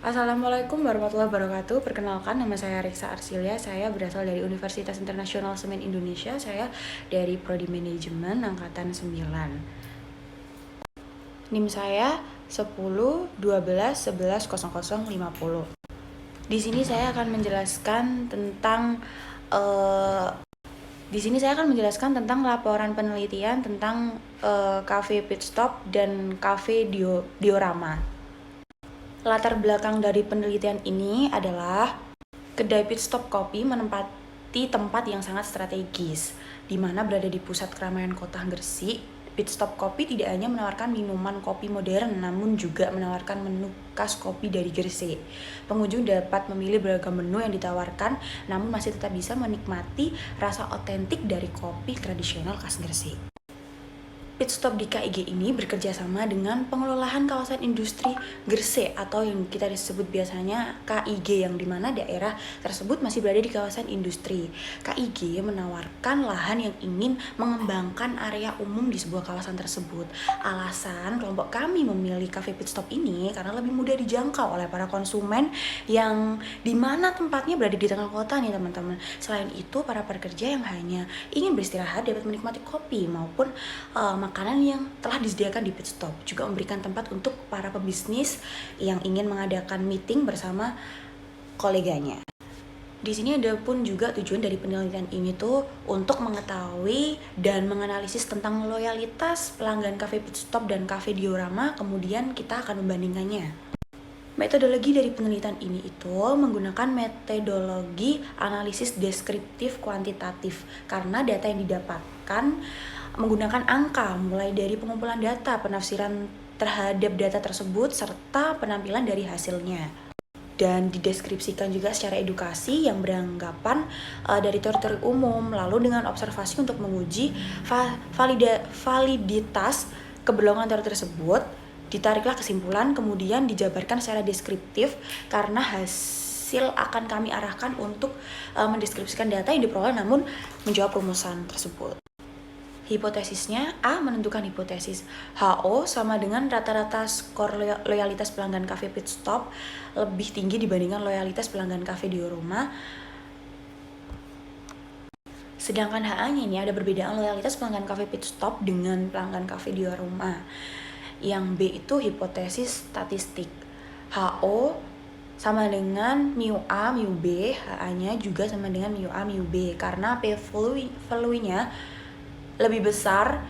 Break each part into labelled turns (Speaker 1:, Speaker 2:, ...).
Speaker 1: Assalamualaikum warahmatullahi wabarakatuh. Perkenalkan, nama saya Riksa Arsilia. Saya berasal dari Universitas Internasional Semen Indonesia. Saya dari Prodi Manajemen Angkatan 9. NIM saya 10 12 11 00 50. Di sini saya akan menjelaskan tentang laporan penelitian tentang cafe pit stop dan cafe diorama. Latar belakang dari penelitian ini adalah kedai pit stop kopi menempati tempat yang sangat strategis, di mana berada di pusat keramaian kota Gresik. Pit stop kopi tidak hanya menawarkan minuman kopi modern, namun juga menawarkan menu khas kopi dari Gresik. Pengunjung dapat memilih beragam menu yang ditawarkan, namun masih tetap bisa menikmati rasa otentik dari kopi tradisional khas Gresik. Pit stop di KIG ini bekerja sama dengan pengelolaan kawasan industri Gresik atau yang kita disebut biasanya KIG, yang dimana daerah tersebut masih berada di kawasan industri. KIG menawarkan lahan yang ingin mengembangkan area umum di sebuah kawasan tersebut. Alasan kelompok kami memilih cafe pit stop ini karena lebih mudah dijangkau oleh para konsumen yang dimana tempatnya berada di tengah kota nih teman-teman. Selain itu, para pekerja yang hanya ingin beristirahat dapat menikmati kopi maupun makanan yang telah disediakan di pit stop, juga memberikan tempat untuk para pebisnis yang ingin mengadakan meeting bersama koleganya. Di sini ada pun juga tujuan dari penelitian ini tuh untuk mengetahui dan menganalisis tentang loyalitas pelanggan cafe pit stop dan cafe diorama, kemudian kita akan membandingkannya. Metodologi dari penelitian ini itu menggunakan metodologi analisis deskriptif kuantitatif, karena data yang didapatkan menggunakan angka, mulai dari pengumpulan data, penafsiran terhadap data tersebut, serta penampilan dari hasilnya. Dan dideskripsikan juga secara edukasi yang beranggapan dari teori-teori umum, lalu dengan observasi untuk menguji validitas keberlangsungan teori tersebut. Ditariklah kesimpulan, kemudian dijabarkan secara deskriptif, karena hasil akan kami arahkan untuk mendeskripsikan data yang diperoleh namun menjawab rumusan tersebut. Hipotesisnya, A menentukan hipotesis HO sama dengan rata-rata skor loyalitas pelanggan cafe pit stop lebih tinggi dibandingkan loyalitas pelanggan cafe diorama. Sedangkan HA-nya ini ada perbedaan loyalitas pelanggan cafe pit stop dengan pelanggan cafe diorama. Yang B itu hipotesis statistik. HO sama dengan mu A, mu B, HA-nya juga sama dengan mu A, mu B, karena P-value-nya lebih besar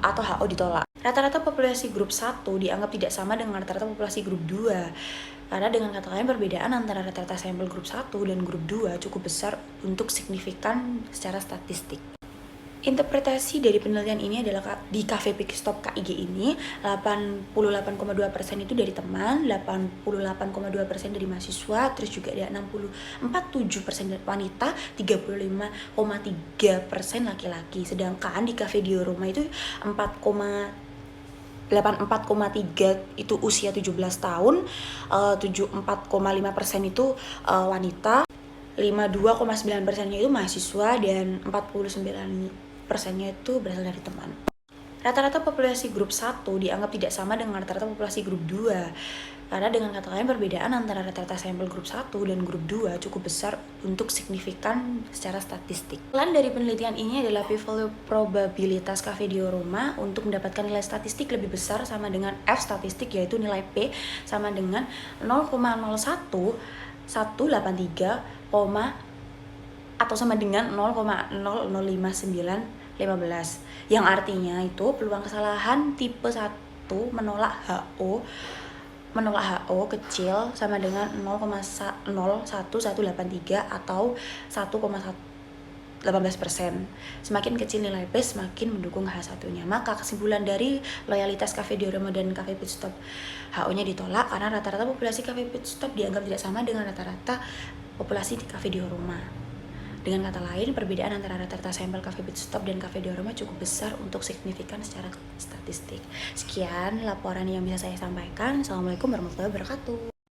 Speaker 1: atau HO ditolak. Rata-rata populasi grup 1 dianggap tidak sama dengan rata-rata populasi grup 2. Karena dengan kata lain, perbedaan antara rata-rata sampel grup 1 dan grup 2 cukup besar untuk signifikan secara statistik. Interpretasi dari penelitian ini adalah di cafe pit stop KIG ini 88,2% itu dari teman, 88,2% dari mahasiswa, terus juga ada 47% dari wanita, 35,3% laki-laki. Sedangkan di cafe diorama itu 84,3 itu usia 17 tahun, 74,5% itu wanita, 52,9%-nya itu mahasiswa, dan 49%-nya itu berasal dari teman. Rata-rata populasi grup 1 dianggap tidak sama dengan rata-rata populasi grup 2. Karena dengan kata lain, perbedaan antara rata-rata sampel grup 1 dan grup 2 cukup besar untuk signifikan secara statistik. Plan dari penelitian ini adalah p-value probabilitas cafe diorama untuk mendapatkan nilai statistik lebih besar sama dengan F statistik, yaitu nilai P sama dengan 0,01183, atau sama dengan 0,0059515, yang artinya itu peluang kesalahan tipe 1 menolak HO kecil sama dengan 0,01183 atau 1,18%. Semakin kecil nilai P, semakin mendukung H1-nya. Maka kesimpulan dari loyalitas cafe diorama dan cafe pit stop, HO-nya ditolak karena rata-rata populasi cafe pit stop dianggap tidak sama dengan rata-rata populasi di cafe diorama. Dengan kata lain, perbedaan antara rata-rata sampel cafe pit stop dan cafe diorama cukup besar untuk signifikan secara statistik. Sekian laporan yang bisa saya sampaikan. Assalamualaikum warahmatullahi wabarakatuh.